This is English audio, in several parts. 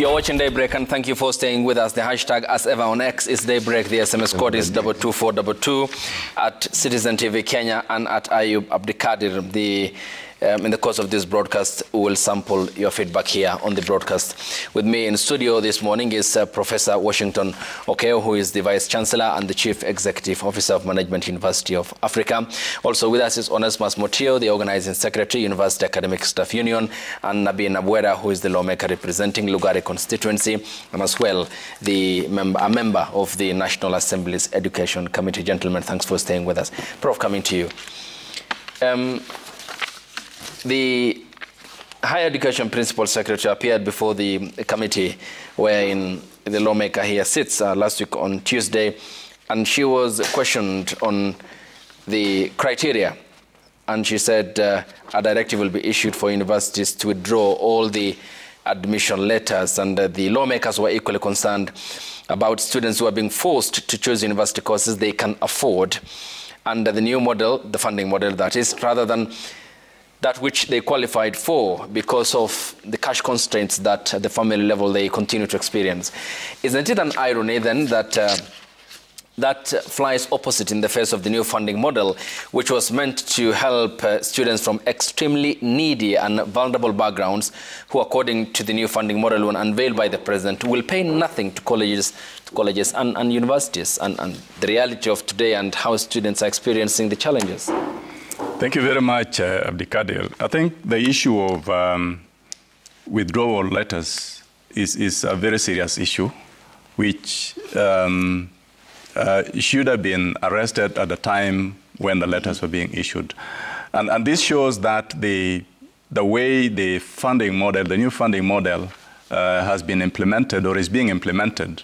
You're watching Daybreak, and thank you for staying with us. The hashtag, as ever, on X is Daybreak. The SMS code is 22422 at Citizen TV Kenya and at Ayub Abdikadir. In the course of this broadcast, we will sample your feedback here on the broadcast. With me in studio this morning is Professor Washington Okeo, who is the Vice Chancellor and the Chief Executive Officer of Management University of Africa. Also with us is Onesmus Motio, the Organizing Secretary, University Academic Staff Union, and Nabi Nabwera, who is the lawmaker representing Lugari constituency, and as well a member of the National Assembly's Education Committee. Gentlemen, thanks for staying with us. Prof, coming to you. The Higher Education Principal Secretary appeared before the committee wherein the lawmaker here sits last week on Tuesday, and she was questioned on the criteria, and she said a directive will be issued for universities to withdraw all the admission letters, and the lawmakers were equally concerned about students who are being forced to choose university courses they can afford under the new model, the funding model that is, rather than that which they qualified for because of the cash constraints that at the family level they continue to experience. Isn't it an irony then that that flies opposite in the face of the new funding model, which was meant to help students from extremely needy and vulnerable backgrounds who, according to the new funding model when unveiled by the president, will pay nothing to colleges and universities, and the reality of today and how students are experiencing the challenges? Thank you very much, Abdikadir. I think the issue of withdrawal letters is a very serious issue, which should have been arrested at the time when the letters were being issued. And this shows that the way the funding model, the new funding model, has been implemented or is being implemented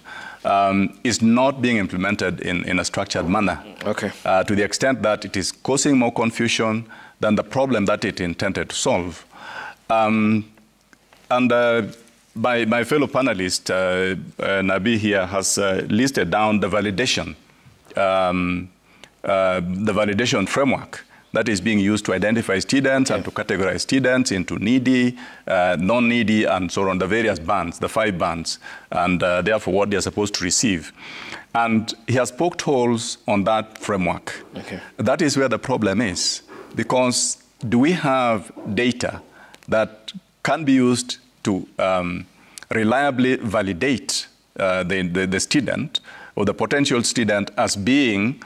is not being implemented in a structured manner. Okay. To the extent that it is causing more confusion than the problem that it intended to solve. My fellow panelist, Nabi here, has listed down the validation framework that is being used to identify students and to categorize students into needy, non-needy, and so on, the various bands, the 5 bands, and therefore what they are supposed to receive. And he has poked holes on that framework. Okay. That is where the problem is, because do we have data that can be used to reliably validate the student or the potential student as being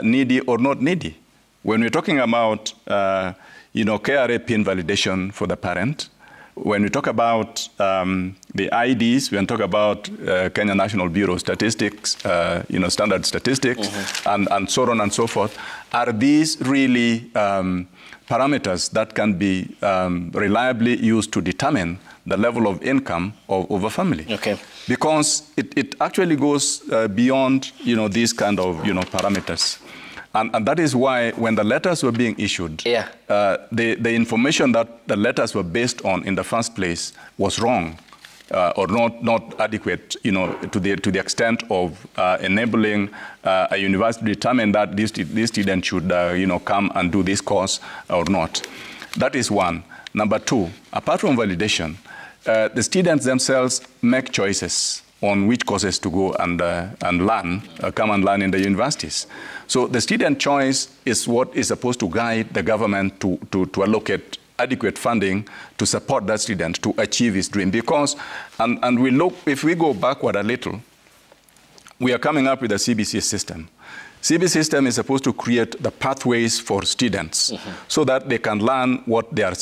needy or not needy? When we're talking about, KRA PIN validation for the parent, when we talk about the IDs, when we talk about Kenya National Bureau of Statistics, standard statistics, and so on and so forth, are these really parameters that can be reliably used to determine the level of income of a family? Okay. Because it actually goes beyond, these kind of, parameters. And that is why when the letters were being issued, the information that the letters were based on in the first place was wrong or not adequate, to the extent of enabling a university to determine that this student should, come and do this course or not. That is one. Number two, apart from validation, the students themselves make choices on which courses to go and learn, come and learn in the universities. So the student choice is what is supposed to guide the government to allocate adequate funding to support that student to achieve his dream. Because, and we look, if we go backward a little, we are coming up with a CBC system. CBC system is supposed to create the pathways for students so that they can learn what their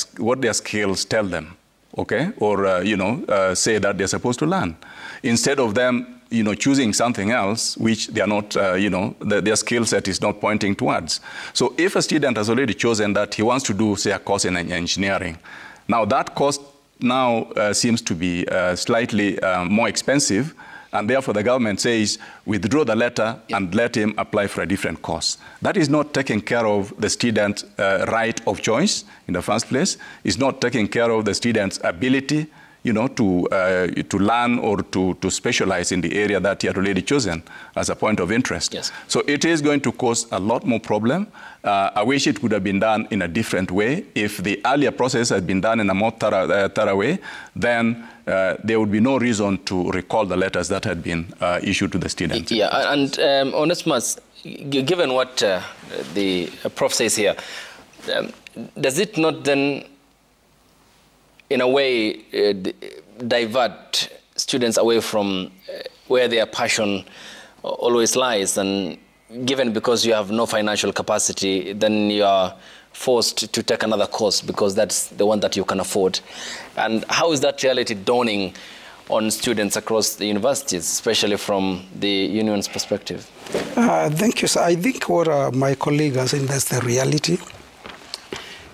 skills tell them. Okay, or say that they're supposed to learn, instead of them, choosing something else which they are not, their skill set is not pointing towards. So if a student has already chosen that he wants to do, say, a course in engineering, now that course now seems to be slightly more expensive, and therefore the government says, withdraw the letter and let him apply for a different course. That is not taking care of the student's right of choice in the first place. It's not taking care of the student's ability, you know, to learn or to specialize in the area that he had already chosen as a point of interest. Yes. So it is going to cause a lot more problem. I wish it could have been done in a different way. If the earlier process had been done in a more thorough way, then there would be no reason to recall the letters that had been issued to the students. Yeah, and Onesimus, given what the prof says here, does it not then, in a way, divert students away from where their passion always lies? And given because you have no financial capacity, then you are forced to take another course because that's the one that you can afford. And how is that reality dawning on students across the universities, especially from the union's perspective? Thank you, sir. I think what my colleague has said, that's the reality.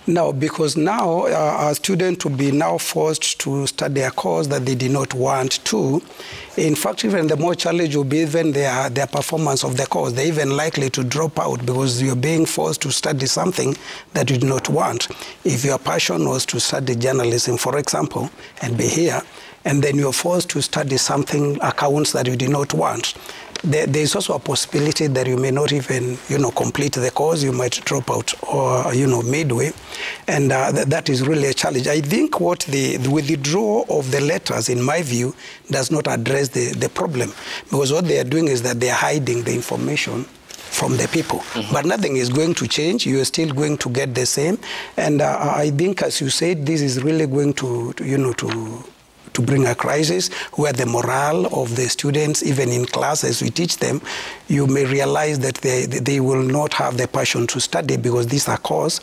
Now, because now a student to be now forced to study a course that they did not want to, in fact, even the more challenge will be even their performance of the course. They're even likely to drop out because you're being forced to study something that you do not want. If your passion was to study journalism, for example, and be here, and then you're forced to study something, accounts that you did not want, there's also a possibility that you may not even, complete the course. You might drop out or, midway. And that is really a challenge. I think what the withdrawal of the letters, in my view, does not address the problem. Because what they are doing is that they are hiding the information from the people. Mm-hmm. But nothing is going to change. You are still going to get the same. And I think, as you said, this is really going to bring a crisis where the morale of the students, even in class as we teach them, you may realize that they will not have the passion to study because these are courses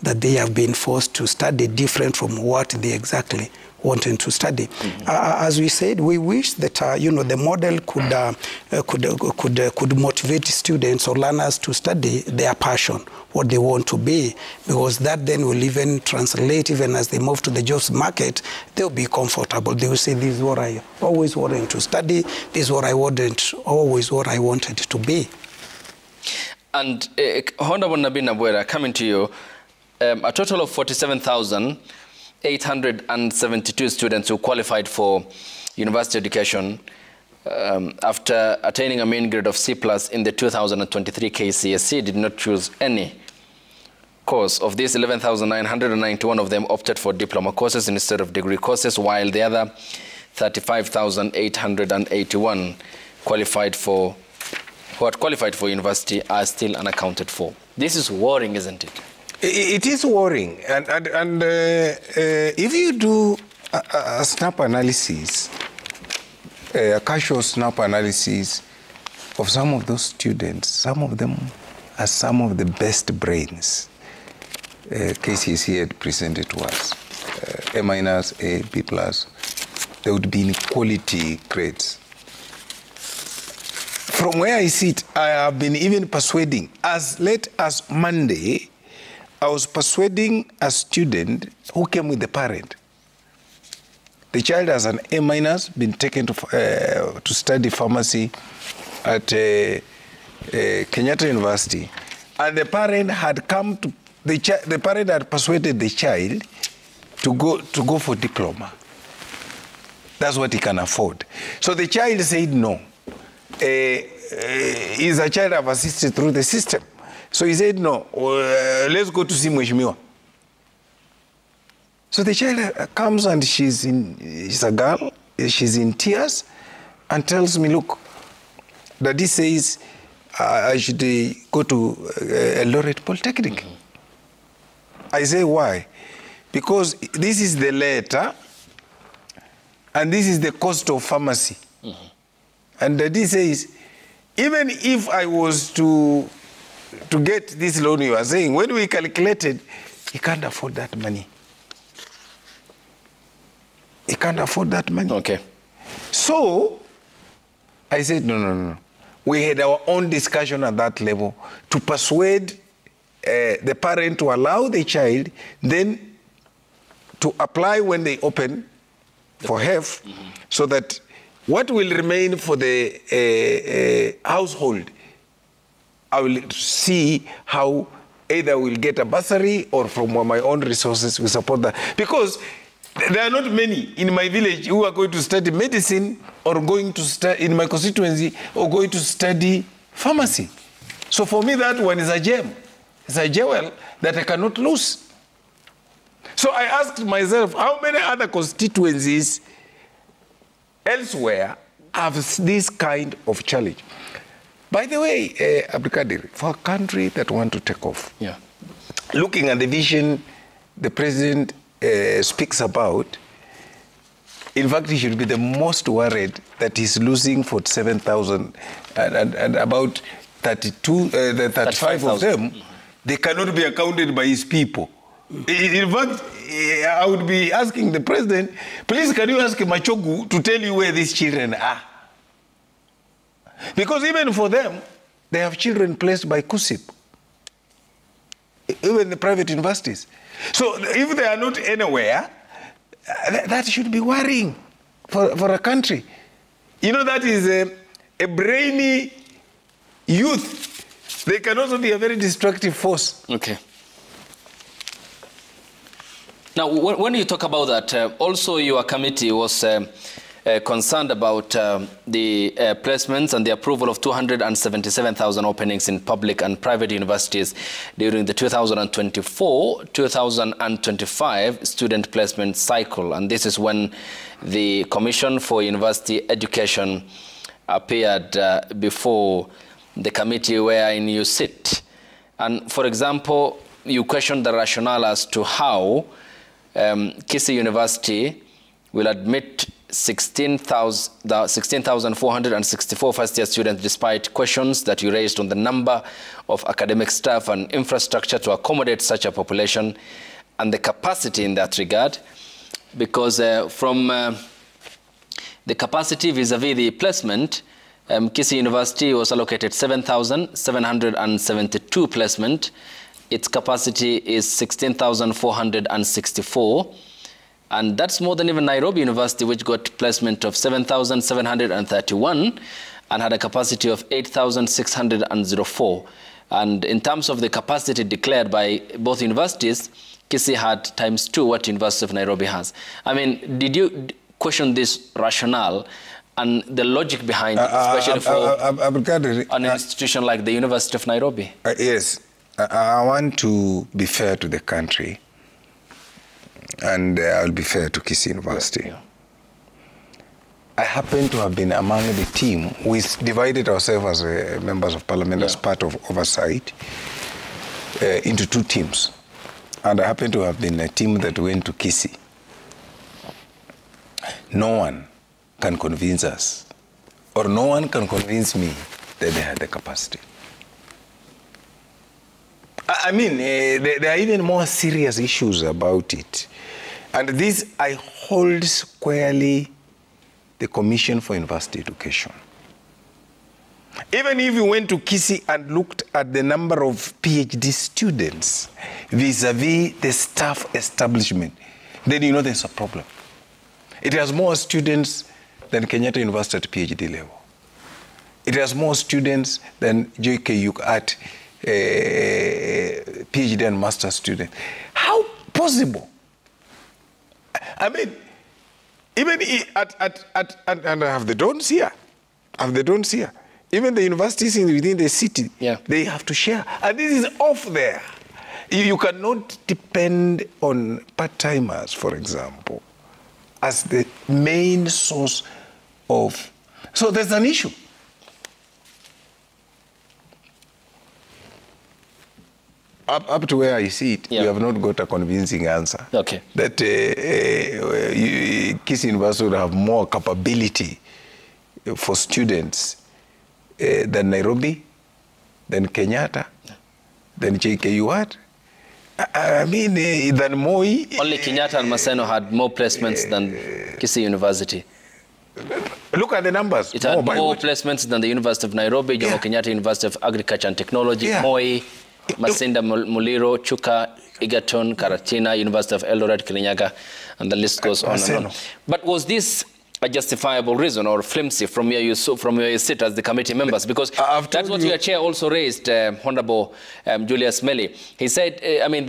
that they have been forced to study different from what they exactly wanted to study. Mm-hmm. As we said, we wish that the model could motivate students or learners to study their passion, what they want to be, because that then will even translate, even as they move to the jobs market, they'll be comfortable. They will say, this is what I always wanted to study, this is what I always what I wanted to be. And Honorable Nabi Nabwera, coming to you, a total of 47,872 students who qualified for university education after attaining a mean grade of C+ in the 2023 KCSE did not choose any course. Of these, 11,991 of them opted for diploma courses instead of degree courses, while the other 35,881 who had qualified for university are still unaccounted for. This is worrying, isn't it? It is worrying, and if you do a snap analysis, a casual snap analysis of some of those students, some of them are some of the best brains KCSE had presented to us, A-, A, B+, they would be in quality grades. From where I sit, I have been even persuading, as late as Monday, I was persuading a student who came with the parent. The child has an A-, been taken to study pharmacy at Kenyatta University, and the parent had come to the parent had persuaded the child to go for diploma. That's what he can afford. So the child said no. He's a child I've assisted through the system. So he said, no, let's go to see Mheshimiwa. So the child comes and she's a girl, she's in tears and tells me, look, Daddy says I should go to Eldoret Polytechnic. Mm-hmm. I say, why? Because this is the letter and this is the cost of pharmacy. Mm-hmm. And Daddy says, even if I was to get this loan you are saying, when we calculated, he can't afford that money. He can't afford that money. Okay. So, I said, no. We had our own discussion at that level to persuade the parent to allow the child then to apply when they open for HEF, mm-hmm. so that what will remain for the household, I will see how either we'll get a bursary or from my own resources we support that. Because There are not many in my village who are going to study medicine or going to study in my constituency or going to study pharmacy. So for me, that one is a gem. It's a jewel that I cannot lose. So I asked myself, how many other constituencies elsewhere have this kind of challenge? By the way, Abdulkadir, for a country that wants to take off, looking at the vision the president speaks about, in fact, he should be the most worried that he's losing 47,000 and about 35 of them, they cannot be accounted by his people. In fact, I would be asking the president, please can you ask Machogu to tell you where these children are? Because even for them, they have children placed by KUSIP, even the private universities. So if they are not anywhere, that should be worrying for a country. You know, that is a brainy youth. They can also be a very destructive force. Okay. Now, when you talk about that, also your committee was concerned about the placements and the approval of 277,000 openings in public and private universities during the 2024-2025 student placement cycle. And this is when the Commission for University Education appeared before the committee wherein you sit. And for example, you questioned the rationale as to how Kisii University will admit 16,464 first-year students despite questions that you raised on the number of academic staff and infrastructure to accommodate such a population and the capacity in that regard. Because from the capacity vis-a-vis the placement, Kisii University was allocated 7,772 placement. Its capacity is 16,464. And that's more than even Nairobi University, which got placement of 7,731 and had a capacity of 8,604. And in terms of the capacity declared by both universities, Kisii had ×2 what University of Nairobi has. I mean, did you question this rationale and the logic behind it, especially for an institution like the University of Nairobi? Yes. I want to be fair to the country, and I'll be fair to Kisii University. Yeah. I happen to have been among the team. We divided ourselves as members of parliament as part of oversight into 2 teams. And I happen to have been a team that went to Kisii. No one can convince us, or no one can convince me that they had the capacity. I mean, there are even more serious issues about it. And this, I hold squarely the Commission for University Education. Even if you went to Kisii and looked at the number of PhD students vis-a-vis the staff establishment, then you know there's a problem. It has more students than Kenyatta University at PhD level. It has more students than JKU at PhD and master student. How possible? I mean, even and I have the dons here. Even the universities within the city, they have to share. And this is off there. You cannot depend on part-timers, for example, as the main source of... So there's an issue. Up to where I see it, we have not got a convincing answer. Okay. That Kisii University would have more capability for students than Nairobi, than Kenyatta, than JKU. I mean, than Moi. Only Kenyatta and Maseno had more placements than Kisii University. Look at the numbers. It had more placements than the University of Nairobi, Jomo Kenyatta University of Agriculture and Technology, Moi, Masinda Muliro, Chuka, Egerton, Karatina, University of Eldoret, Kirinyaga, and the list goes on and on. But was this a justifiable reason or flimsy from where you sit as the committee members? Because that's what your chair also raised, Honorable Julius Meli. He said, I mean,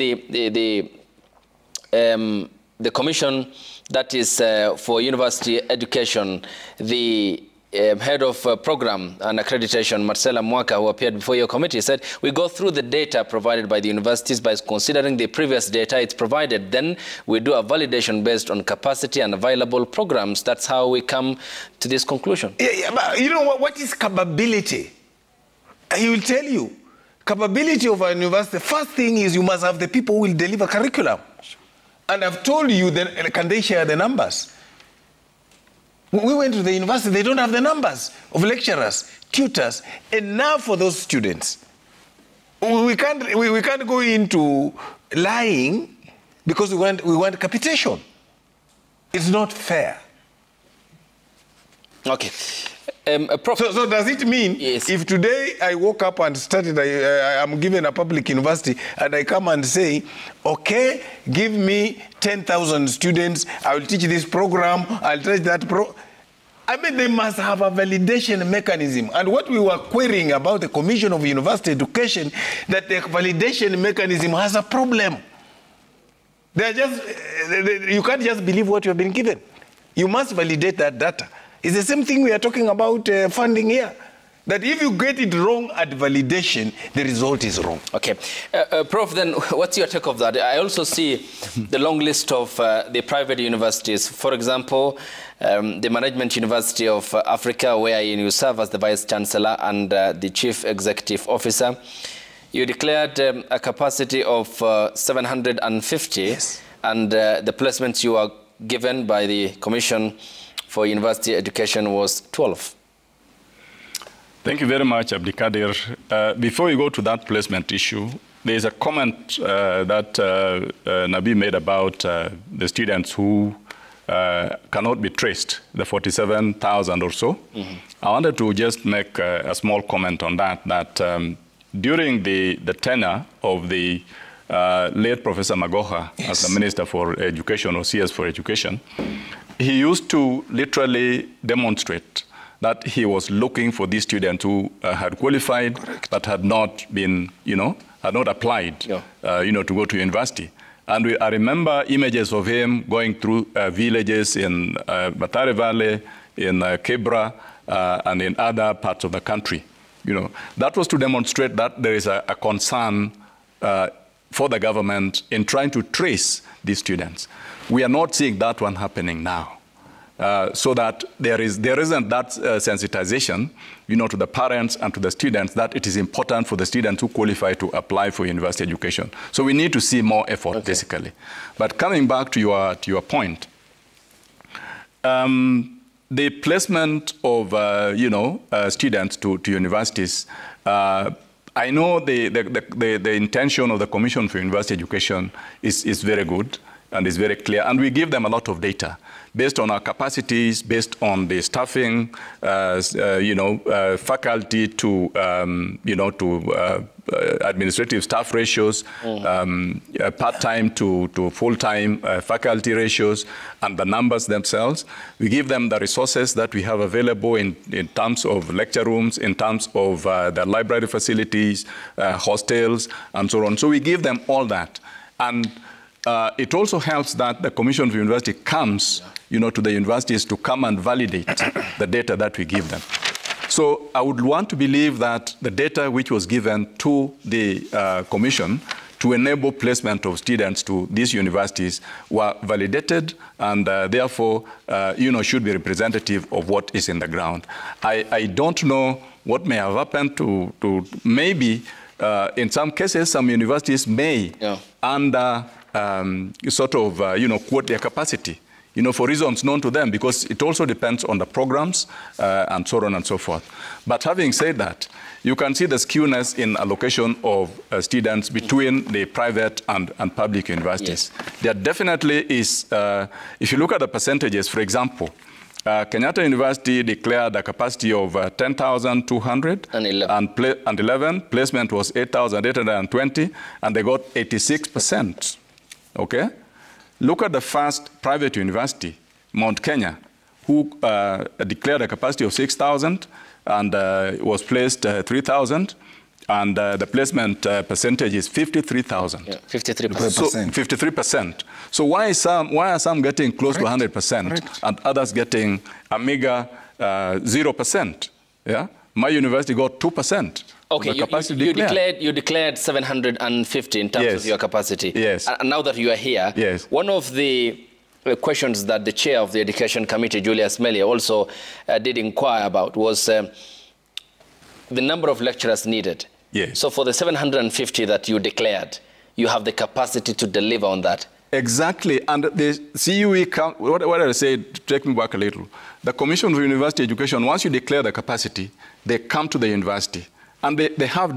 the commission that is for university education, the head of program and accreditation, Marcela Mwaka, who appeared before your committee, said, we go through the data provided by the universities by considering the previous data it's provided. Then we do a validation based on capacity and available programs. That's how we come to this conclusion. Yeah, but you know what is capability? He will tell you. Capability of a university, the first thing is you must have the people who will deliver curriculum. And I've told you, that, can they share the numbers? We went to the university, they don't have the numbers of lecturers, tutors, enough for those students. We can't go into lying because we want capitation. It's not fair. Okay. So does it mean if today I woke up and started, I'm given a public university and I come and say, okay, give me 10,000 students, I will teach this program, I'll teach that I mean, they must have a validation mechanism. And what we were querying about the Commission of University Education, that the validation mechanism has a problem. You can't just believe what you have been given. You must validate that data. It's the same thing we are talking about funding here. That if you get it wrong at validation, the result is wrong. Okay. Prof, then what's your take of that? I also see the long list of the private universities. For example, the Management University of Africa, where you serve as the Vice Chancellor and the Chief Executive Officer. You declared a capacity of 750, yes. And the placements you were given by the Commission for University Education was 12. Thank you very much, Abdikadir. Before we go to that placement issue, there is a comment that Nabi made about the students who cannot be traced, the 47,000 or so. Mm-hmm. I wanted to just make a small comment on that, during the tenure of the late Professor Magoha, yes, as the Minister for Education or CS for Education, he used to literally demonstrate that he was looking for these students who had qualified, correct, but had not been, had not applied, yeah, to go to university. And I remember images of him going through villages in Batare Valley, in Kebra, and in other parts of the country. That was to demonstrate that there is a concern for the government in trying to trace these students. We are not seeing that one happening now. So that there isn't that sensitization, to the parents and to the students that it is important for the students who qualify to apply for university education. So we need to see more effort, okay, basically. But coming back to your point, the placement of students to universities. I know the intention of the Commission for University Education is very good and is very clear, and we give them a lot of data based on our capacities, based on the staffing, faculty to administrative staff ratios, part-time to full-time faculty ratios, and the numbers themselves. We give them the resources that we have available in terms of lecture rooms, in terms of the library facilities, hostels, and so on. So we give them all that. And it also helps that the Commission for University comes, to the universities to come and validate the data that we give them. So I would want to believe that the data which was given to the Commission to enable placement of students to these universities were validated and therefore, should be representative of what is in the ground. I don't know what may have happened to maybe, in some cases, some universities may, under quote their capacity, for reasons known to them, because it also depends on the programs and so on and so forth. But having said that, you can see the skewness in allocation of students between the private and public universities. Yes. There definitely is, if you look at the percentages, for example, Kenyatta University declared a capacity of 10,200 and 11. Placement was 8,820, and they got 86%. Okay? Look at the first private university, Mount Kenya, who declared a capacity of 6,000 and was placed 3,000. and the placement percentage is 53,000. Yeah, 53%. So 53%. So why are some getting close to 100% and others getting a meager 0%? Yeah, my university got 2%. Okay, you declared 750 in terms of your capacity. Yes. And now that you are here, one of the questions that the chair of the Education Committee, Julius Melia, also did inquire about was the number of lecturers needed. Yes. So for the 750 that you declared, you have the capacity to deliver on that. Exactly, and the CUE, what I said, take me back a little. The Commission for University Education, once you declare the capacity, they come to the university. And they have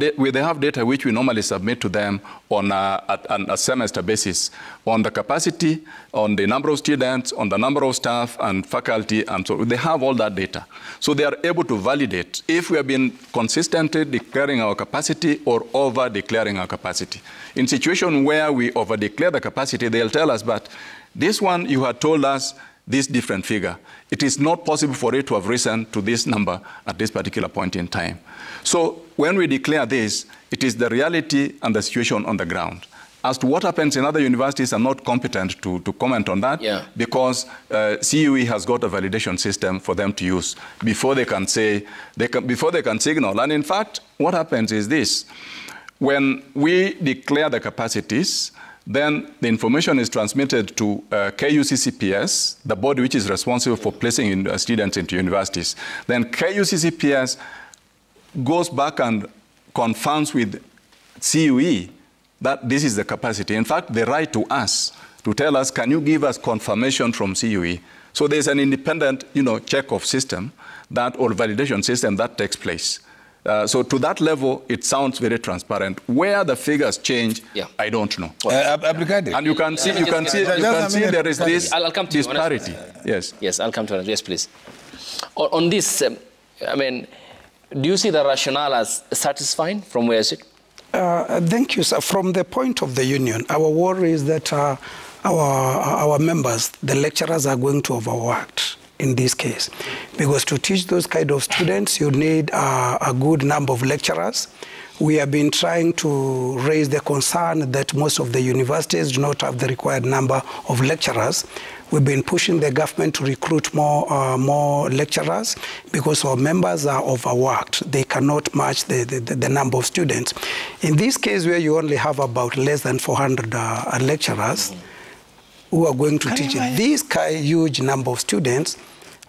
data which we normally submit to them on a semester basis on the capacity, on the number of students, on the number of staff and faculty, and so they have all that data. So they are able to validate if we have been consistently declaring our capacity or over-declaring our capacity. In situation where we over-declare the capacity, they'll tell us, but this one you had told us this different figure. It is not possible for it to have risen to this number at this particular point in time. So when we declare this, it is the reality and the situation on the ground. As to what happens in other universities, I'm not competent to comment on that because CUE has got a validation system for them to use before they can say, before they can signal. And in fact, what happens is this. When we declare the capacities, then the information is transmitted to KUCCPS, the body which is responsible for placing students into universities. Then KUCCPS goes back and confirms with CUE that this is the capacity. In fact, they write to us to tell us, can you give us confirmation from CUE? So there's an independent, check-off system that, or validation system that takes place. So to that level, it sounds very transparent. Where the figures change, I don't know. And you can see there is this disparity. Yes, I'll come to it. Yes, please. On this, I mean, do you see the rationale as satisfying from where is it? Thank you, sir. From the point of the union, our worry is that our members, the lecturers, are going to overworked in this case. Because to teach those kind of students, you need a good number of lecturers. We have been trying to raise the concern that most of the universities do not have the required number of lecturers. We've been pushing the government to recruit more lecturers because our members are overworked. They cannot match the number of students. In this case, where you only have about less than 400 lecturers who are going to teach this huge number of students,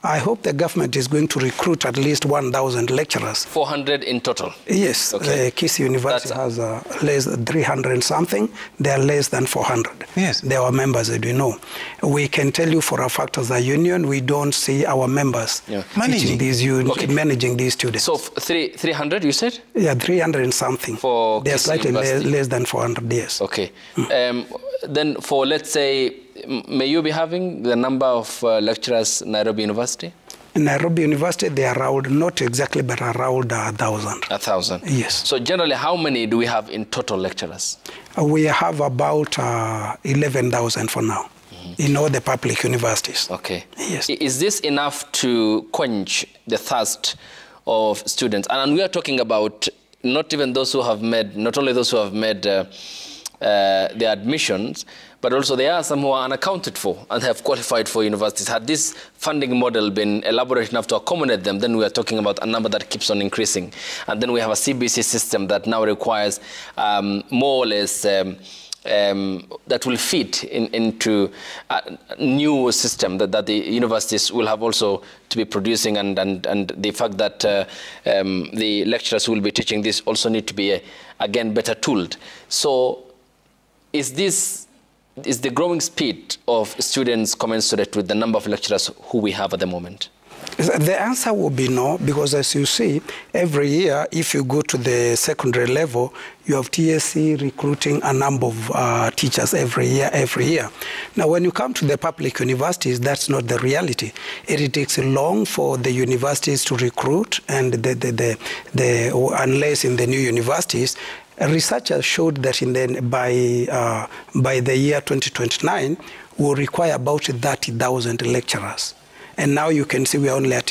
I hope the government is going to recruit at least 1,000 lecturers. 400 in total? Yes. Okay. Kisi University has less than 300 and something. They are less than 400. Yes. They are members, as we know. We can tell you for a fact as a union, we don't see our members managing these students. So 300, you said? Yeah, 300 and something. For they are slightly less than 400, yes. Okay. Then for, let's say, may you be having the number of lecturers in Nairobi University? In Nairobi University, they are around, not exactly, but around 1,000. 1,000? Yes. So generally, how many do we have in total lecturers? We have about 11,000 for now in all the public universities. Okay. Yes. Is this enough to quench the thirst of students? And we are talking about not even those who have made, not only those who have made their admissions, but also there are some who are unaccounted for and have qualified for universities. Had this funding model been elaborate enough to accommodate them, then we are talking about a number that keeps on increasing. And then we have a CBC system that now requires more or less that will fit into a new system that the universities will have also to be producing, and the fact that the lecturers who will be teaching this also need to be, again, better tooled. So is the growing speed of students commensurate with the number of lecturers who we have at the moment? The answer would be no, because as you see, every year, if you go to the secondary level, you have TSC recruiting a number of teachers every year. Now, when you come to the public universities, that's not the reality. It takes long for the universities to recruit, and unless in the new universities, researchers showed that by the year 2029, we'll require about 30,000 lecturers. and now you can see we are only at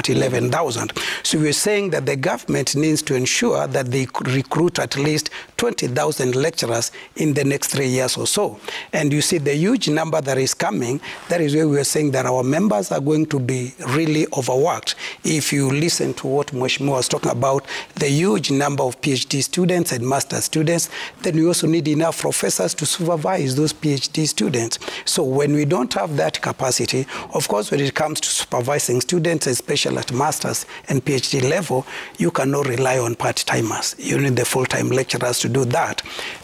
11,000. So we're saying that the government needs to ensure that they recruit at least 20,000 lecturers in the next 3 years or so. And you see the huge number that is coming, that is where we are saying that our members are going to be really overworked. If you listen to what Mheshimiwa was talking about, the huge number of PhD students and master students, then we also need enough professors to supervise those PhD students. So when we don't have that capacity, of course, when it comes to supervising students, especially at master's and PhD level, you cannot rely on part-timers. You need the full-time lecturers to do that.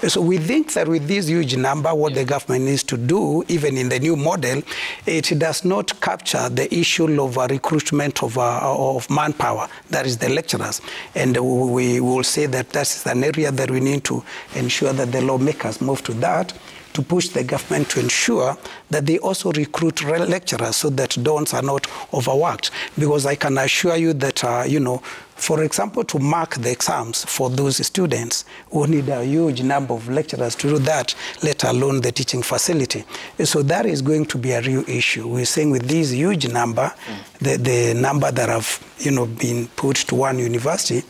So we think that with this huge number, what the government needs to do, even in the new model, it does not capture the issue of recruitment of manpower, that is the lecturers. And we will say that that's an area that we need to ensure that the lawmakers move to that, to push the government to ensure that they also recruit lecturers so that dons are not overworked. Because I can assure you that, for example, to mark the exams for those students, we need a huge number of lecturers to do that, let alone the teaching facility. So that is going to be a real issue. We're saying with this huge number, the number that have been put to one university,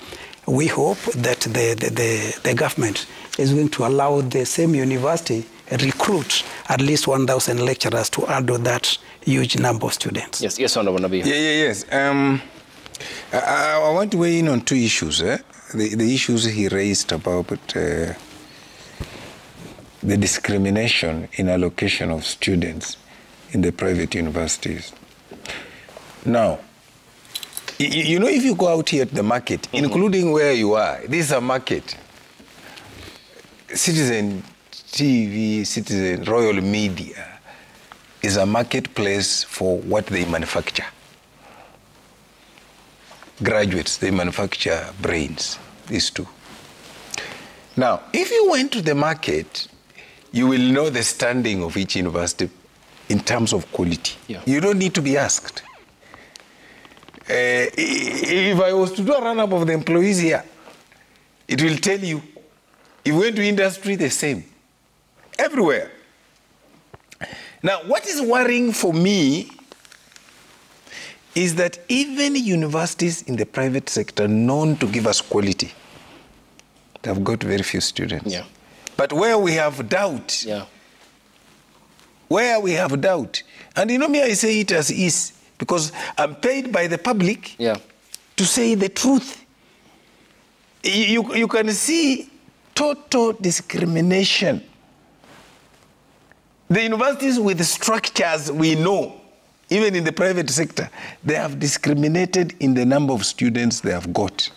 we hope that the government is going to allow the same university recruit at least 1,000 lecturers to add to that huge number of students. Yes, Honorable Nabi. Yes. I want to weigh in on two issues. The issues he raised about the discrimination in allocation of students in the private universities. Now, if you go out here at the market, including where you are, this is a market. Citizen TV, Citizen Royal Media is a marketplace for what they manufacture. Graduates, they manufacture brains, these two. Now, if you went to the market, you will know the standing of each university in terms of quality. Yeah. You don't need to be asked. If I was to do a run-up of the employees here, it will tell you, if you went to industry, the same. Everywhere. Now, what is worrying for me is that even universities in the private sector known to give us quality, they have got very few students. Yeah. But where we have doubt, and me, I say it as is, because I'm paid by the public to say the truth. You can see total discrimination. The universities with structures we know, even in the private sector, they have discriminated in the number of students they have got.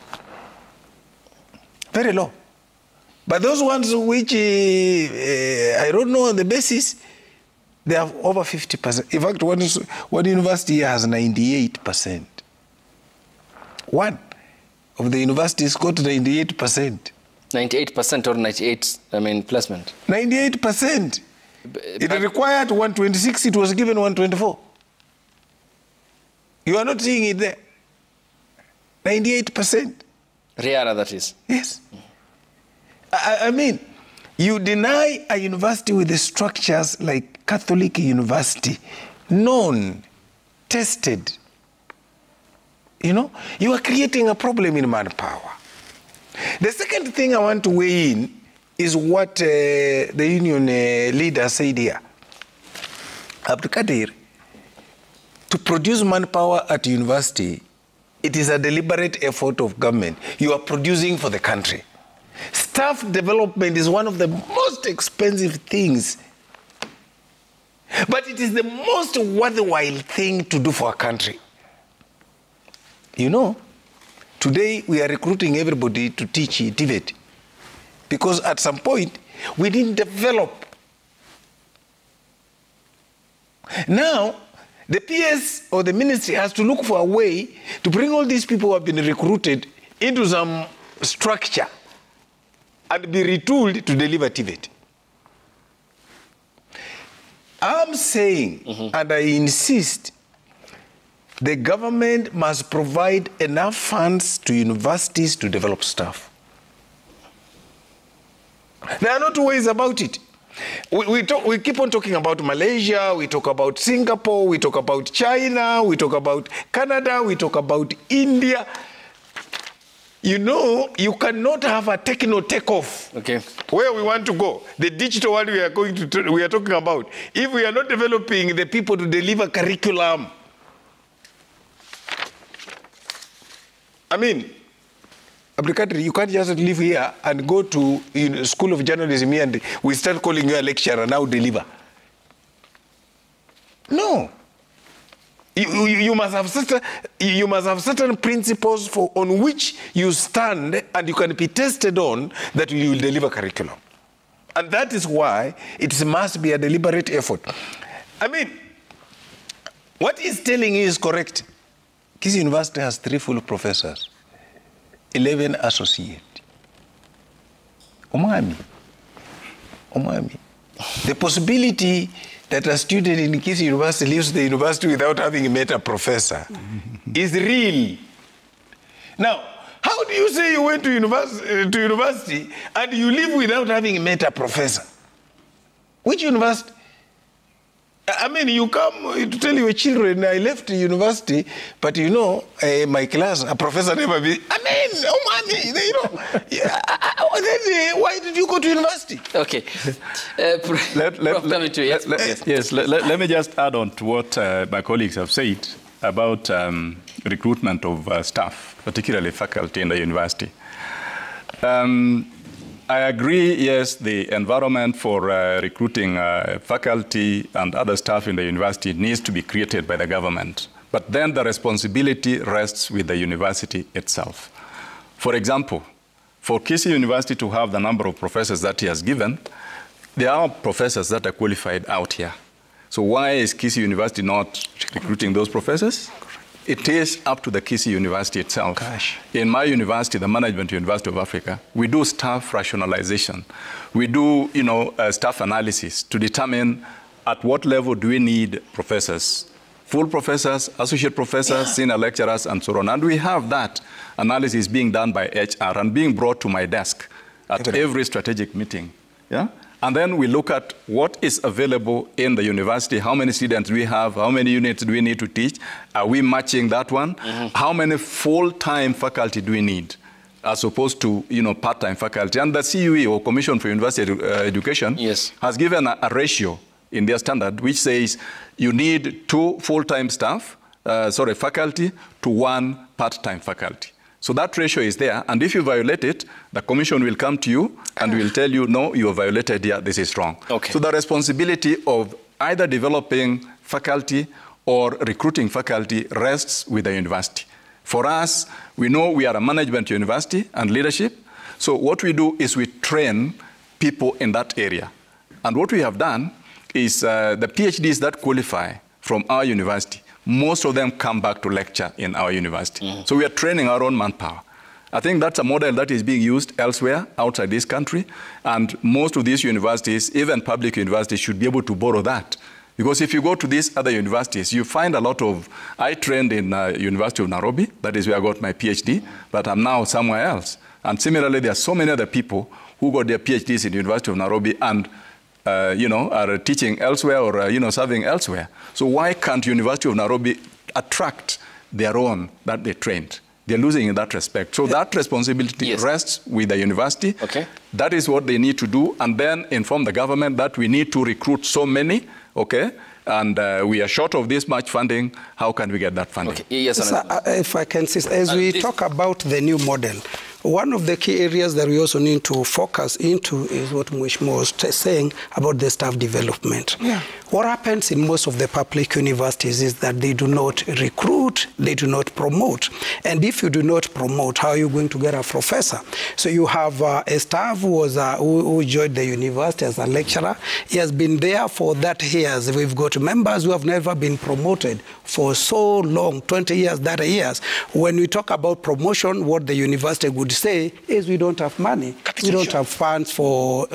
Very low. But those ones which I don't know on the basis, they have over 50%. In fact, one university has 98%. One of the universities got 98%. 98% or 98, placement? 98%. It required 126, it was given 124. You are not seeing it there. 98%. Riara, that is. Yes. You deny a university with the structures like Catholic University, known, tested. You are creating a problem in manpower. The second thing I want to weigh in is what the union leader said here. Abdulkadir, to produce manpower at university, it is a deliberate effort of government. You are producing for the country. Staff development is one of the most expensive things, but it is the most worthwhile thing to do for a country. Today we are recruiting everybody to teach TVET because at some point we didn't develop. Now, the PS or the ministry has to look for a way to bring all these people who have been recruited into some structure and be retooled to deliver TVET. I'm saying, and I insist, the government must provide enough funds to universities to develop staff. There are no two ways about it. we keep on talking about Malaysia, we talk about Singapore, we talk about China, we talk about Canada, we talk about India. You know, you cannot have a techno takeoff. Okay. Where we want to go, the digital world we are talking about. If we are not developing the people to deliver curriculum, I mean, you can't just live here and go to School of Journalism here and we start calling you a lecturer now deliver. No. You must have certain principles on which you stand and you can be tested on that you will deliver curriculum. And that is why it must be a deliberate effort. I mean, what he's telling you is correct. Kisii University has 3 full professors, 11 associate. Omami. The possibility that a student in Kisii University leaves the university without having met a professor is real. Now, how do you say you went to university and you leave without having met a professor? Which university? I mean, you come to tell your children, I left the university, but you know, my class, a professor never be. I mean, you know, why did you go to university? Okay. Let me just add on to what my colleagues have said about recruitment of staff, particularly faculty in the university. I agree, yes, the environment for recruiting faculty and other staff in the university needs to be created by the government. But then the responsibility rests with the university itself. For example, for Kisii University to have the number of professors that he has given, there are professors that are qualified out here. So why is Kisii University not recruiting those professors? It is up to the Kisii University itself. Gosh. In my university, the Management University of Africa, we do staff rationalization. We do, staff analysis to determine at what level do we need professors. Full professors, associate professors, senior lecturers, and so on. And we have that analysis being done by HR and being brought to my desk at every strategic meeting. Yeah? And then we look at what is available in the university, how many students we have, how many units do we need to teach, are we matching that one? How many full-time faculty do we need, as opposed to part-time faculty? And the CUE, or Commission for University Education, has given a ratio in their standard, which says you need 2 full-time faculty to 1 part-time faculty. So that ratio is there, and if you violate it, the commission will come to you and will tell you, no, you have violated here, this is wrong. Okay. So the responsibility of either developing faculty or recruiting faculty rests with the university. For us, we know we are a management university and leadership, so what we do is we train people in that area. And what we have done is the PhDs that qualify from our university, most of them come back to lecture in our university. So we are training our own manpower. I think that's a model that is being used elsewhere outside this country, and most of these universities, even public universities, should be able to borrow that. Because if you go to these other universities, you find a lot of, I trained in University of Nairobi, that is where I got my PhD, but I'm now somewhere else. And similarly, there are so many other people who got their PhDs in University of Nairobi and are teaching elsewhere or, serving elsewhere. So why can't University of Nairobi attract their own that they trained? They're losing in that respect. So that responsibility rests with the university. Okay. That is what they need to do, and then inform the government that we need to recruit so many, okay? And we are short of this much funding. How can we get that funding? Okay. Yes, if I can say, as we talk about the new model, one of the key areas that we also need to focus into is what Mweshmo was saying about the staff development. Yeah. What happens in most of the public universities is that they do not recruit, they do not promote. And if you do not promote, how are you going to get a professor? So you have a staff who joined the university as a lecturer. He has been there for 30 years. We've got members who have never been promoted for so long, 20 years, 30 years. When we talk about promotion, what the university would say is we don't have money. We don't have funds for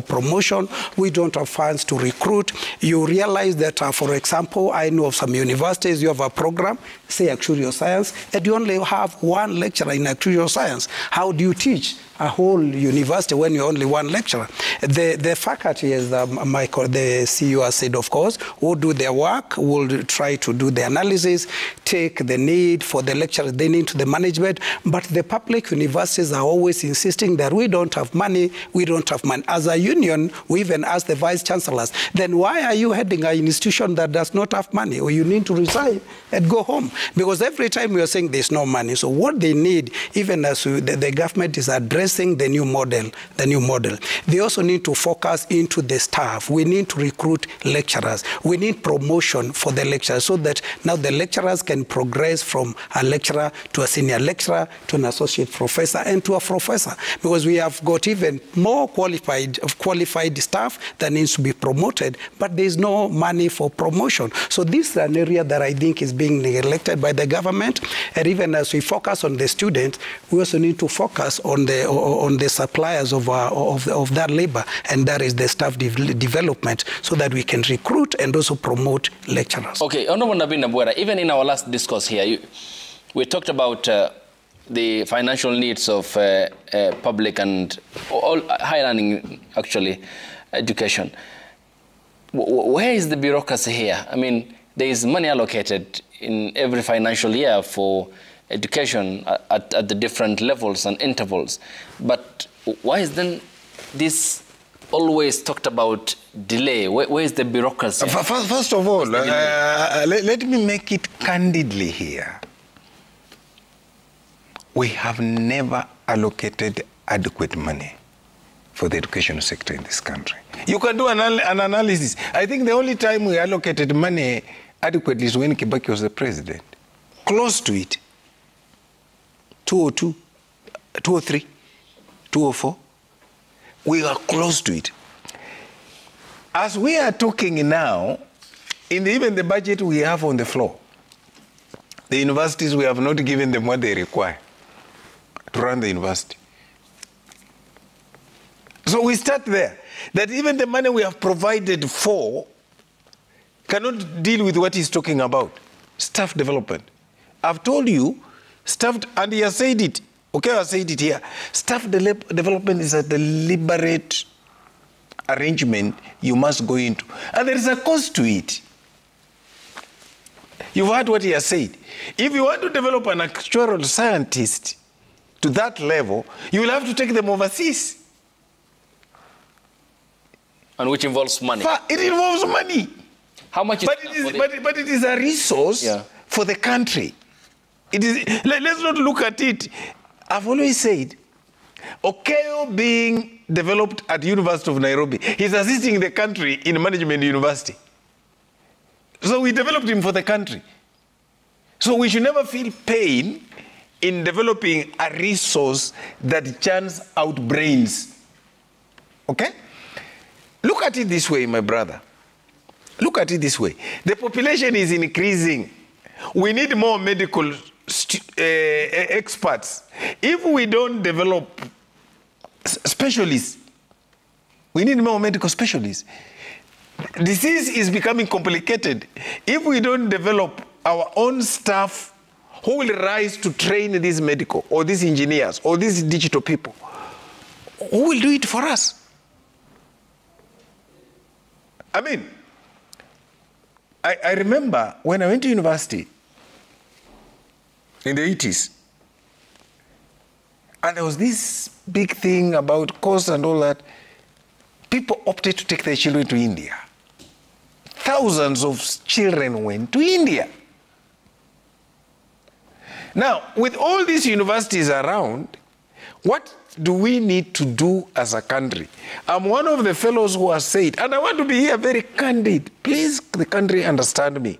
promotion. We don't have funds to recruit. You realize that, for example, I know of some universities, you have a program, say actuarial science, and you only have 1 lecturer in actuarial science. How do you teach? a whole university when you're only one lecturer. The faculty, as Michael, the CEO has said, of course, will do their work, will try to do the analysis, take the need for the lecturers they need to the management, but the public universities are always insisting that we don't have money, we don't have money. As a union, we even ask the vice chancellors, then why are you heading an institution that does not have money, or you need to resign and go home? Because every time we are saying there's no money. So what they need, even as the government is addressing the new model, they also need to focus into the staff. We need to recruit lecturers. We need promotion for the lecturers so that now the lecturers can progress from a lecturer to a senior lecturer to an associate professor and to a professor, because we have got even more qualified staff that needs to be promoted, but there's no money for promotion. So this is an area that I think is being neglected by the government. And even as we focus on the students, we also need to focus on the suppliers of that labor, and that is the staff development, so that we can recruit and also promote lecturers. Okay, Honorable Nabin Nabwera, even in our last discourse here, we talked about the financial needs of public and all higher learning, actually, education. Where is the bureaucracy here? I mean, there is money allocated in every financial year for education at the different levels and intervals. But why is then this always talked about delay? Where is the bureaucracy? First of all, let me make it candidly here. We have never allocated adequate money for the education sector in this country. You can do an analysis. I think the only time we allocated money adequately is when Kibaki was the president. Close to it. 2002, 2003, 2004. We are close to it. As we are talking now, even the budget we have on the floor, the universities, we have not given them what they require to run the university. So we start there, that even the money we have provided for cannot deal with what he's talking about, staff development. I've told you, staff, and he has said it, okay, I said it here, staff development is a deliberate arrangement you must go into. And there is a cost to it. You've heard what he has said. If you want to develop an actuarial scientist to that level, you will have to take them overseas. And which involves money. It involves money. How much is but it is a resource for the country. It is, let's not look at it. I've always said, Okeo being developed at University of Nairobi, he's assisting the country in management university. So we developed him for the country. So we should never feel pain in developing a resource that churns out brains. Okay? Look at it this way, my brother. Look at it this way. The population is increasing. We need more medical experts. If we don't develop specialists, we need more medical specialists. Disease is becoming complicated. If we don't develop our own staff who will rise to train these medical or these engineers or these digital people, who will do it for us? I mean, I remember when I went to university in the 80s, and there was this big thing about cost and all that. People opted to take their children to India. Thousands of children went to India. Now, with all these universities around, what do we need to do as a country? I'm one of the fellows who has said, and I want to be here very candid. Please, the country, understand me.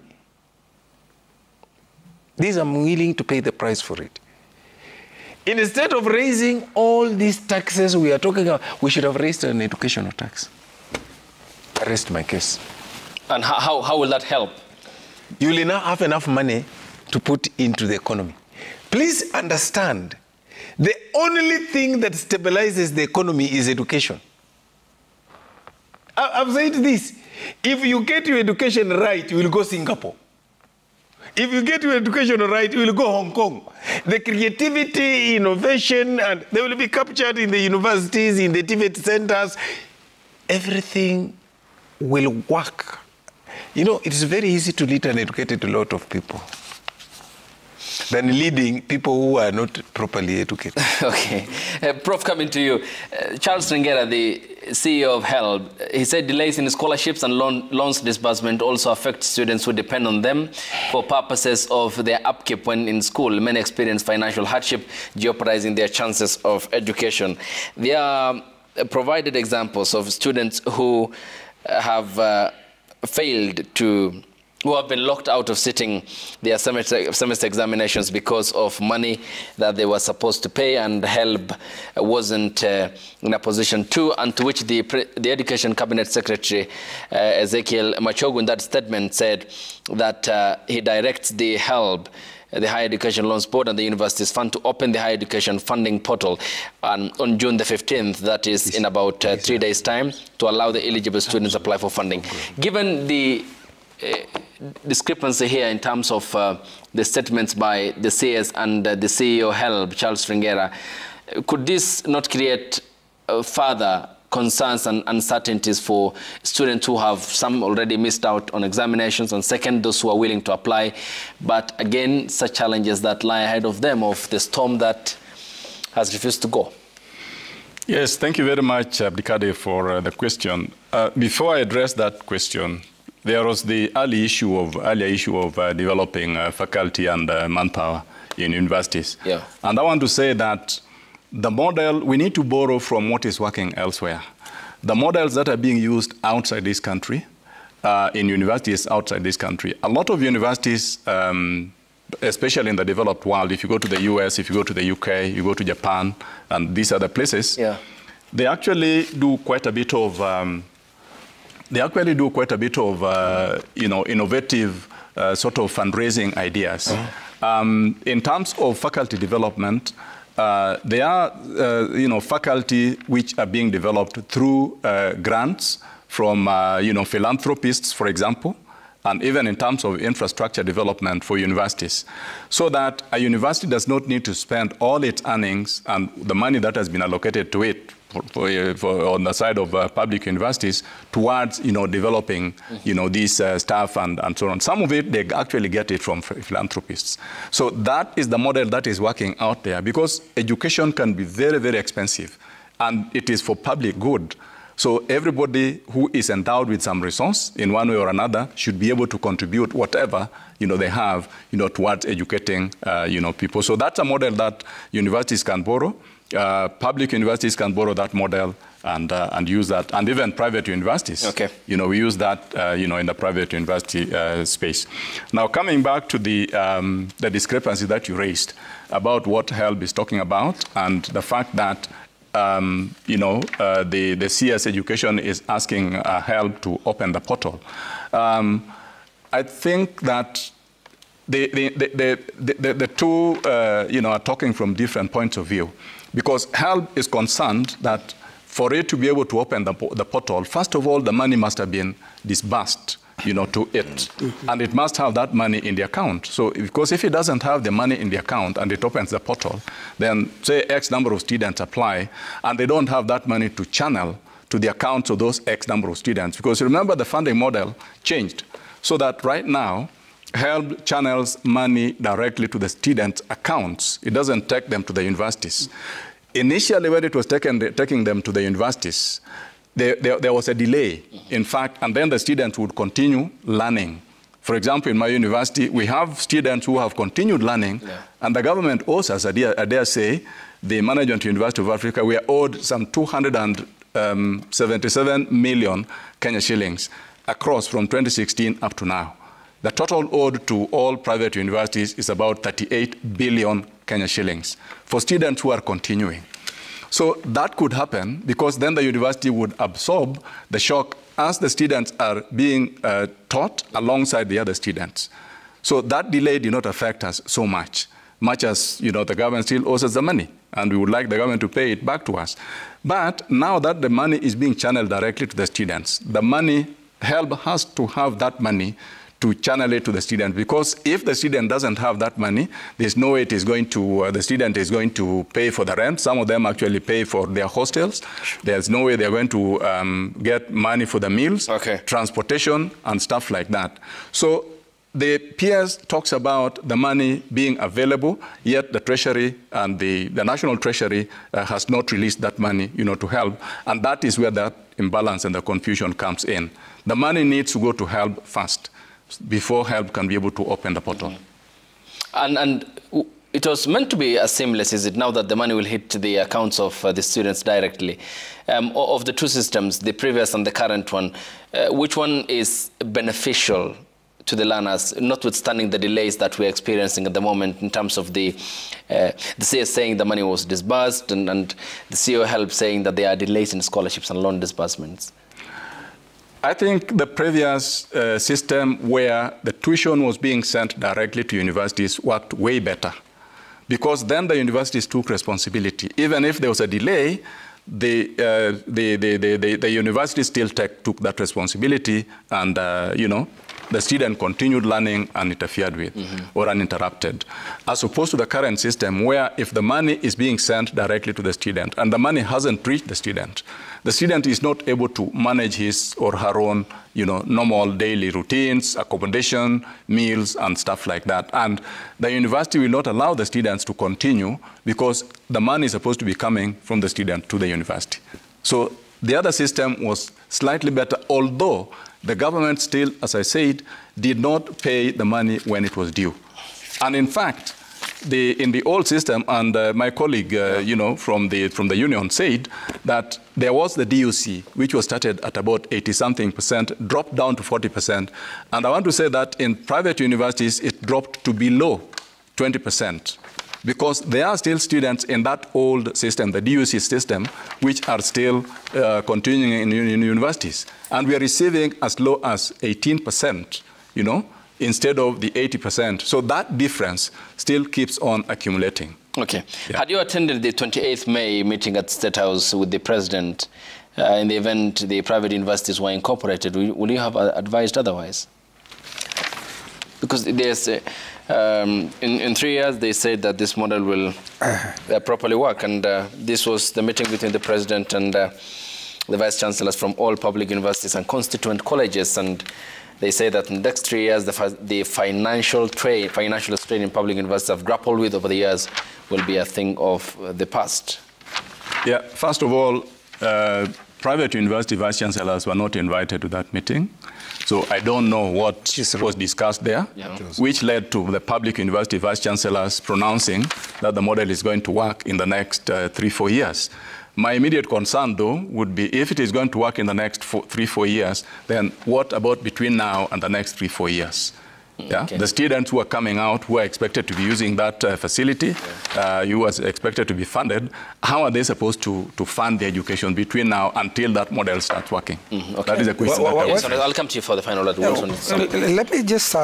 This, I'm willing to pay the price for it. Instead of raising all these taxes we are talking about, we should have raised an educational tax. I rest my case. And how will that help? You will now have enough money to put into the economy. Please understand, the only thing that stabilizes the economy is education. I've said this. If you get your education right, you will go Singapore. If you get your education right, you will go Hong Kong. The creativity, innovation, and they will be captured in the universities, in the TVET centers. Everything will work. You know, it's very easy to lead and educate a lot of people than leading people who are not properly educated. Okay. Prof, coming to you. Charles Ringera, the CEO of HELB, he said delays in scholarships and loans disbursement also affect students who depend on them for purposes of their upkeep when in school. Many experience financial hardship, jeopardizing their chances of education. There are provided examples of students who have failed to, who have been locked out of sitting their semester examinations because of money that they were supposed to pay, and HELB wasn't in a position to, and to which the Education Cabinet Secretary Ezekiel Machogu in that statement said that he directs the HELB, the Higher Education Loans Board, and the Universities Fund to open the Higher Education Funding Portal on June the 15th, that is in about 3 days' time, to allow the eligible students to apply for funding. Given the discrepancy here in terms of the statements by the CS and the CEO HELB, Charles Ringera, could this not create further concerns and uncertainties for students who have some already missed out on examinations, and second, those who are willing to apply, but again, such challenges that lie ahead of them of the storm that has refused to go? Yes, thank you very much, Abdikade, for the question. Before I address that question, there was the earlier issue of developing faculty and manpower in universities. Yeah. And I want to say that the model, we need to borrow from what is working elsewhere. The models that are being used outside this country, in universities outside this country, a lot of universities, especially in the developed world, if you go to the US, if you go to the UK, you go to Japan, and these other places, yeah, they actually do quite a bit of innovative sort of fundraising ideas. In terms of faculty development, there are faculty which are being developed through grants from philanthropists, for example, and even in terms of infrastructure development for universities, so that a university does not need to spend all its earnings and the money that has been allocated to it on the side of public universities towards developing these staff and so on. Some of it they actually get it from philanthropists. So that is the model that is working out there, because education can be very, very expensive, and it is for public good. So everybody who is endowed with some resource in one way or another should be able to contribute whatever they have towards educating people. So that's a model that universities can borrow. Public universities can borrow that model and use that, and even private universities. Okay. We use that in the private university space. Now, coming back to the discrepancy that you raised about what HELB is talking about, and the fact that the CS Education is asking HELB to open the portal. I think that the two are talking from different points of view, because HELB is concerned that for it to be able to open the portal, first of all, the money must have been disbursed to it. And it must have that money in the account. So, because if it doesn't have the money in the account and it opens the portal, then say X number of students apply, and they don't have that money to channel to the accounts of those X number of students. Because remember, the funding model changed, so that right now, HELB channels money directly to the students' accounts. It doesn't take them to the universities. Initially, when it was taking them to the universities, there was a delay, in fact, and then the students would continue learning. For example, in my university, we have students who have continued learning, and the government owes us, I dare say, the Management University of Africa, we are owed some 277 million Kenya shillings across from 2016 up to now. The total owed to all private universities is about 38 billion Kenya shillings for students who are continuing. So that could happen, because then the university would absorb the shock as the students are being taught alongside the other students. So that delay did not affect us so much as the government still owes us the money, and we would like the government to pay it back to us. But now that the money is being channeled directly to the students, the money, HELB has to have that money to channel it to the student, because if the student doesn't have that money, there's no way it is going to, the student is going to pay for the rent. Some of them actually pay for their hostels. There's no way they're going to get money for the meals, transportation, and stuff like that. So the PS talks about the money being available, yet the Treasury and the National Treasury has not released that money, to help. And that is where that imbalance and the confusion comes in. The money needs to go to help first, before help can be able to open the portal. And it was meant to be as seamless, is it, now that the money will hit the accounts of the students directly? Of the two systems, the previous and the current one, which one is beneficial to the learners, notwithstanding the delays that we're experiencing at the moment in terms of the CS saying the money was disbursed and the CEO help saying that there are delays in scholarships and loan disbursements? I think the previous system where the tuition was being sent directly to universities worked way better, because then the universities took responsibility. Even if there was a delay, the university still took that responsibility, and the student continued learning uninterfered with or uninterrupted, as opposed to the current system where if the money is being sent directly to the student and the money hasn't reached the student is not able to manage his or her own normal daily routines, accommodation, meals, and stuff like that. And the university will not allow the students to continue because the money is supposed to be coming from the student to the university. So the other system was slightly better, although the government still, as I said, did not pay the money when it was due. And in fact, in the old system, and my colleague, from the union said that there was the DUC, which was started at about 80-something%, dropped down to 40%. And I want to say that in private universities, it dropped to below 20%. Because there are still students in that old system, the DUC system, which are still continuing in universities. And we are receiving as low as 18%, instead of the 80%. So that difference still keeps on accumulating. Okay. Yeah. Had you attended the 28th May meeting at State House with the President, in the event the private universities were incorporated, would you have advised otherwise? Because there's in 3 years, they said that this model will properly work. And this was the meeting between the President and the Vice Chancellors from all public universities and constituent colleges. And they say that in the next 3 years, the financial strain in public universities have grappled with over the years will be a thing of the past. Yeah, first of all, private university Vice Chancellors were not invited to that meeting. So I don't know what was discussed there, which led to the public university Vice Chancellors pronouncing that the model is going to work in the next 3-4 years. My immediate concern, though, would be if it is going to work in the next 3-4 years, then what about between now and the next 3-4 years? Yeah? Okay. The students who are coming out, who are expected to be using that facility, who are expected to be funded, how are they supposed to fund their education between now until that model starts working? Okay. That is a question. I'll come to you for the final word. Let me just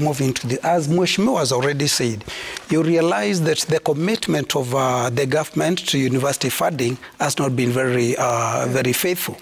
move into the, as Mheshimiwa has already said, you realize that the commitment of the government to university funding has not been very, very faithful.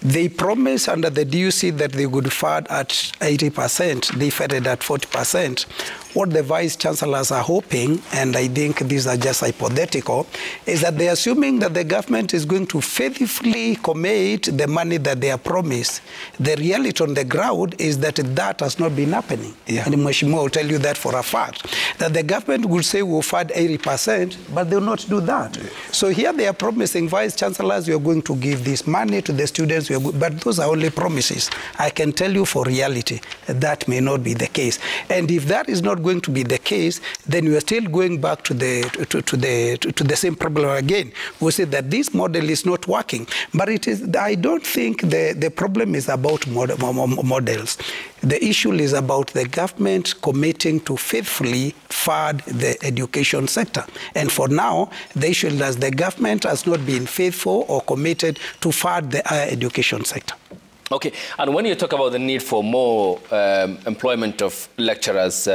They promised under the DUC that they would fund at 80%. They funded at 40%. What the Vice Chancellors are hoping, and I think these are just hypothetical, is that they're assuming that the government is going to faithfully commit the money that they are promised. The reality on the ground is that that has not been happening. Yeah. And Mheshimiwa will tell you that for a fact, that the government will say we'll fund 80%, but they will not do that. Yeah. So here they are promising, Vice Chancellors, you're going to give this money to the students, but those are only promises. I can tell you for reality, that may not be the case. And if that is not going to be the case, then we are still going back to the same problem again. We say that this model is not working, but it is. I don't think the problem is about models. The issue is about the government committing to faithfully fund the education sector. And for now, the issue is the government has not been faithful or committed to fund the higher education sector. Okay, and when you talk about the need for more employment of lecturers,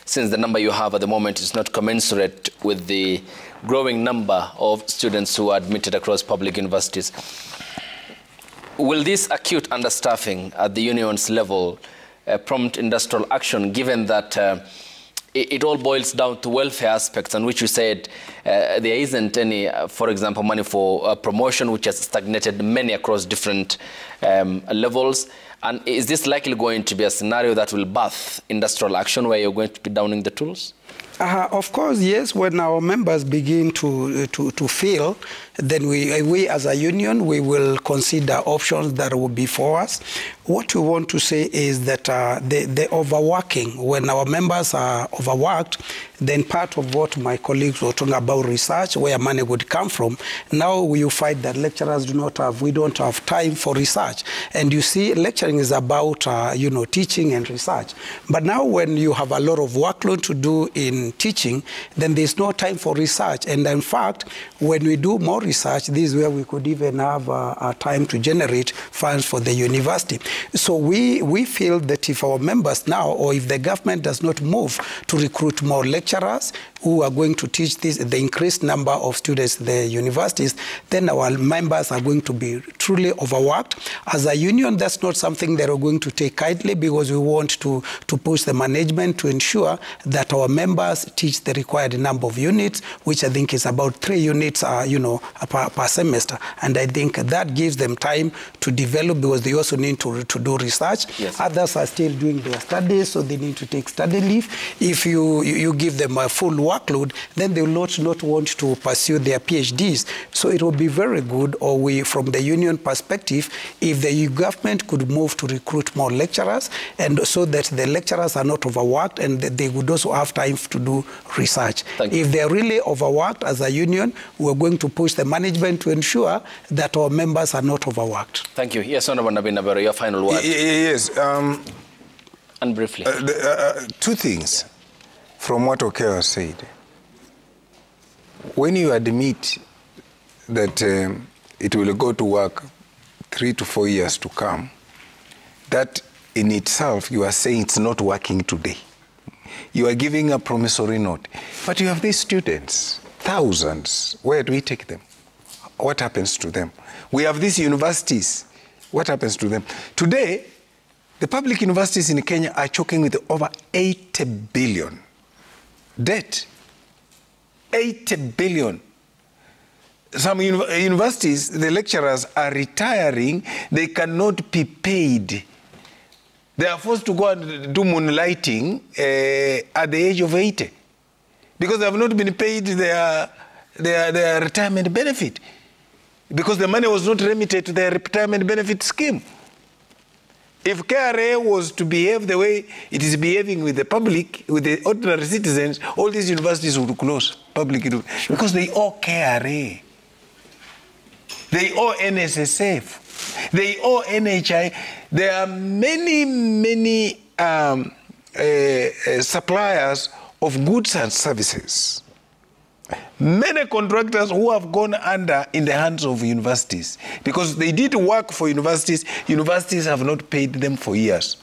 since the number you have at the moment is not commensurate with the growing number of students who are admitted across public universities, will this acute understaffing at the union's level prompt industrial action, given that it all boils down to welfare aspects, and which you said there isn't any, for example, money for promotion, which has stagnated many across different levels. And is this likely going to be a scenario that will birth industrial action where you're going to be downing the tools? Of course, yes. When our members begin to fail, then we as a union, we will consider options that will be for us. What we want to say is that the overworking, when our members are overworked, then part of what my colleagues were talking about research, where money would come from, now you find that lecturers we don't have time for research. And you see, lecturing is about, teaching and research. But now when you have a lot of workload to do in teaching, then there's no time for research. And in fact, when we do more research, this is where we could even have a time to generate funds for the university. So we feel that if our members now, or if the government does not move to recruit more lecturers who are going to teach the increased number of students at the universities, then our members are going to be truly overworked. As a union, that's not something that we're going to take kindly, because we want to push the management to ensure that our members teach the required number of units, which I think is about 3 units per semester. And I think that gives them time to develop, because they also need to do research. Yes. Others are still doing their studies, so they need to take study leave. If you give them a full workload, then they will not want to pursue their PhDs. So it will be very good, or from the union perspective, if the government could move to recruit more lecturers, and so that the lecturers are not overworked, and that they would also have time to do research. If they're really overworked, as a union, we're going to push the management to ensure that our members are not overworked. Thank you. Yes, Honorable Nabinabero, your final word. Yes. And briefly. 2 things from what Okeo said. When you admit that it will go to work 3 to 4 years to come, that in itself, you are saying it's not working today. You are giving a promissory note. But you have these students, thousands. Where do we take them? What happens to them? We have these universities. What happens to them? Today, the public universities in Kenya are choking with over 80 billion debt. 80 billion. Some universities, the lecturers are retiring. They cannot be paid. They are forced to go and do moonlighting at the age of 80 because they have not been paid their retirement benefit, because the money was not remitted to their retirement benefit scheme. If KRA was to behave the way it is behaving with the public, with the ordinary citizens, all these universities would close, because they owe KRA. They owe NSSF. They owe NHI. There are many suppliers of goods and services. Many contractors who have gone under in the hands of universities because they did work for universities. Universities have not paid them for years.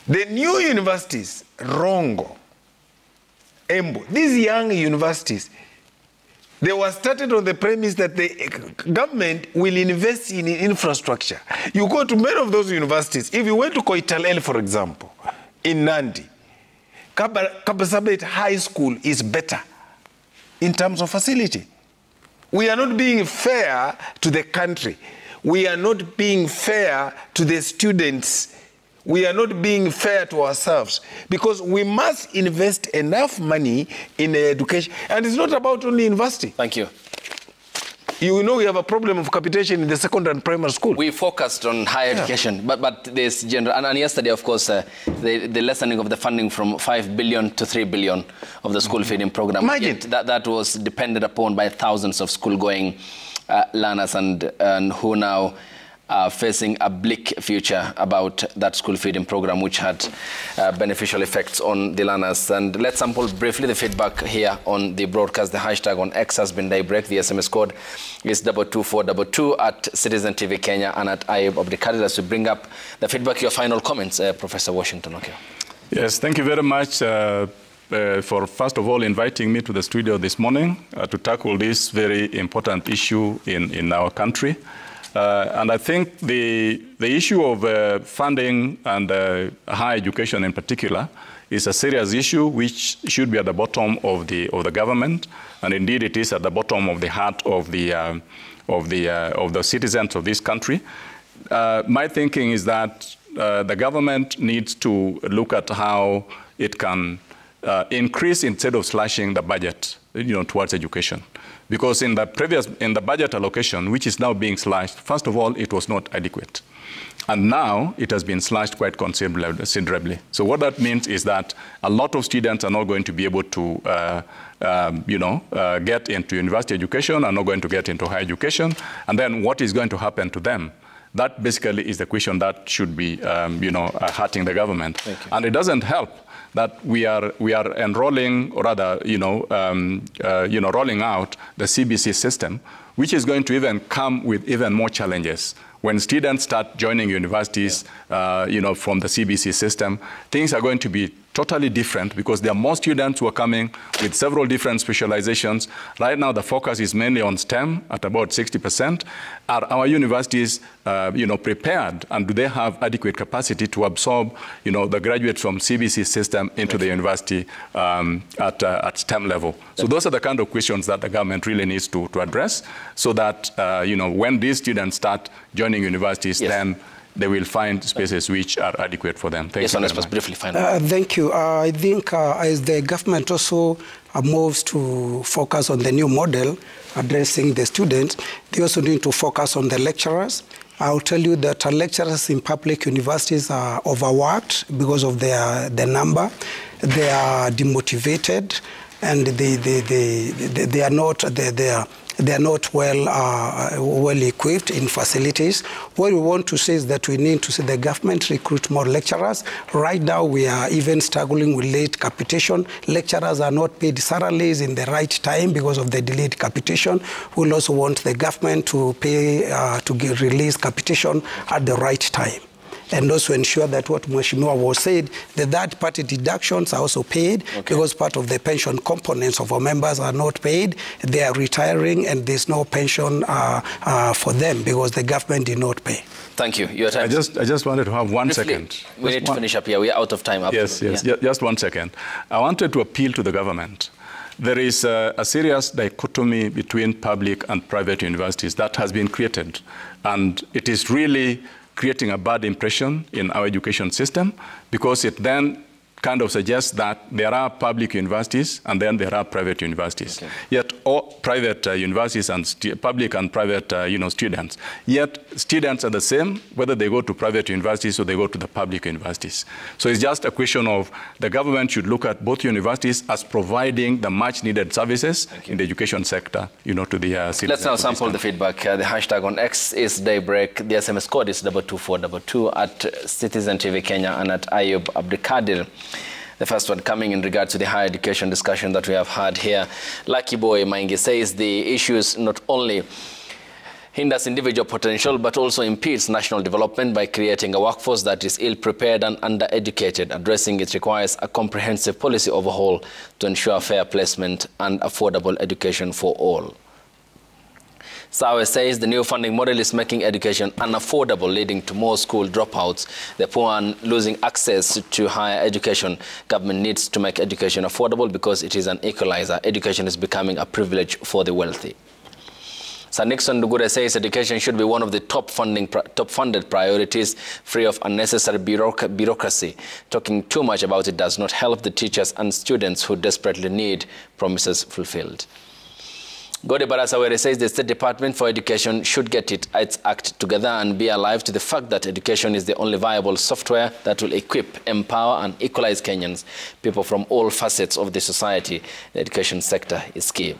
The new universities, Rongo, Embu, these young universities, they were started on the premise that the government will invest in infrastructure. You go to many of those universities. If you went to Koitalel, for example, in Nandi, Kapsabet High School is better in terms of facility. We are not being fair to the country. We are not being fair to the students. We are not being fair to ourselves, because we must invest enough money in education. And it's not about only university. Thank you. You know, we have a problem of capitation in the secondary and primary school. We focused on higher education, but there's general, and yesterday, of course, the lessening of the funding from 5 billion to 3 billion of the school feeding program. Imagine. That was depended upon by thousands of school-going learners and who now are facing a bleak future about that school feeding program, which had beneficial effects on the learners. And let's sample briefly the feedback here on the broadcast. The hashtag on X has been daybreak. The SMS code is 22422 at Citizen TV Kenya and at Ayub Abdikadir. As we bring up the feedback, your final comments, Professor Washington. Okay. Yes, thank you very much for, first of all, inviting me to the studio this morning to tackle this very important issue in our country. And I think the issue of funding and higher education in particular is a serious issue which should be at the bottom of the government, and indeed it is at the bottom of the heart of the citizens of this country. My thinking is that the government needs to look at how it can increase instead of slashing the budget, towards education. Because in the budget allocation, which is now being slashed, first of all, it was not adequate. And now it has been slashed quite considerably. So what that means is that a lot of students are not going to be able to, get into university education, are not going to get into higher education. And then what is going to happen to them? That basically is the question that should be, hurting the government. And it doesn't help that we are enrolling, or rather, rolling out the CBC system, which is going to even come with even more challenges. When students start joining universities, from the CBC system, things are going to be totally different because there are more students who are coming with several different specializations. Right now, the focus is mainly on STEM at about 60%. Are our universities, prepared, and do they have adequate capacity to absorb, the graduates from CBC system into the university at STEM level? So those are the kind of questions that the government really needs to address, so that, when these students start joining universities, then they will find spaces which are adequate for them. Thank you very much. Briefly, thank you. I think as the government also moves to focus on the new model addressing the students, they also need to focus on the lecturers. I'll tell you that lecturers in public universities are overworked because of their number. They are demotivated, and they are not well equipped in facilities. What we want to say is that we need to see the government recruit more lecturers. Right now, we are even struggling with late capitation. Lecturers are not paid salaries in the right time because of the delayed capitation. We'll also want the government to pay release capitation at the right time, and also ensure that what Mheshimiwa was said, the third-party deductions are also paid, because part of the pension components of our members are not paid. They are retiring, and there's no pension for them because the government did not pay. Thank you. Your time. I just wanted to have one second. We need to finish up here. We are out of time. Yes. Just 1 second. I wanted to appeal to the government. There is a serious dichotomy between public and private universities that has been created, and it is really creating a bad impression in our education system, because it then kind of suggests that there are public universities and then there are private universities. Yet all private universities and public and private students. Yet students are the same whether they go to private universities or they go to the public universities. So it's just a question of the government should look at both universities as providing the much needed services in the education sector, to the citizens. Let's now sample the feedback. The hashtag on X is Daybreak. The SMS code is 22422 at Citizen TV Kenya and at Ayub Abdikadir. The first one coming in regard to the higher education discussion that we have had here. Lucky Boy Maingi says the issues not only hinders individual potential but also impedes national development by creating a workforce that is ill-prepared and undereducated. Addressing it requires a comprehensive policy overhaul to ensure fair placement and affordable education for all. Sawe says the new funding model is making education unaffordable, leading to more school dropouts, the poor and losing access to higher education. Government needs to make education affordable because it is an equalizer. Education is becoming a privilege for the wealthy. Sir Nixon Dugure says education should be one of the top funded priorities, free of unnecessary bureaucracy. Talking too much about it does not help the teachers and students who desperately need promises fulfilled. Gode Barasawere says the State Department for Education should get its act together and be alive to the fact that education is the only viable software that will equip, empower and equalize Kenyans, people from all facets of the society. The education sector is key.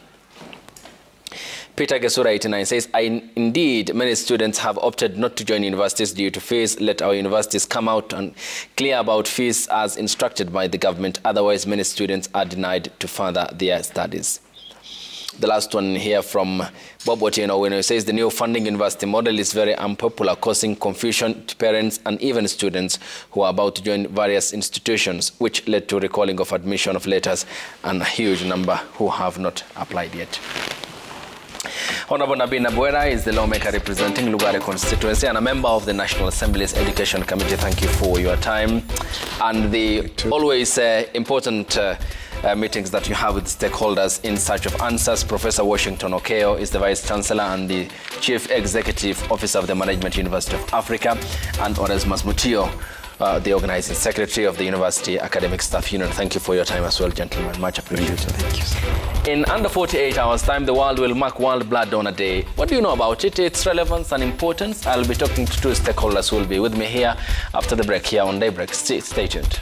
Peter Gesura 89 says, indeed, many students have opted not to join universities due to fees. Let our universities come out and clear about fees as instructed by the government. Otherwise, many students are denied to further their studies. The last one here from Bob Otieno, when he says the new funding university model is very unpopular, causing confusion to parents and even students who are about to join various institutions, which led to recalling of admission of letters and a huge number who have not applied yet. Honorable Nabina Buera is the lawmaker representing Lugare constituency and a member of the National Assembly's Education Committee. Thank you for your time and the always important meetings that you have with stakeholders in search of answers. Professor Washington Okeo is the Vice Chancellor and the Chief Executive Officer of the Management University of Africa, and Onesmus Mutio, the Organizing Secretary of the University Academic Staff Union. Thank you for your time as well, gentlemen. Much appreciated. Thank you, sir. In under 48 hours' time, the world will mark World Blood Donor Day. What do you know about it, its relevance and importance? I'll be talking to two stakeholders who will be with me here after the break here on Daybreak. Stay tuned.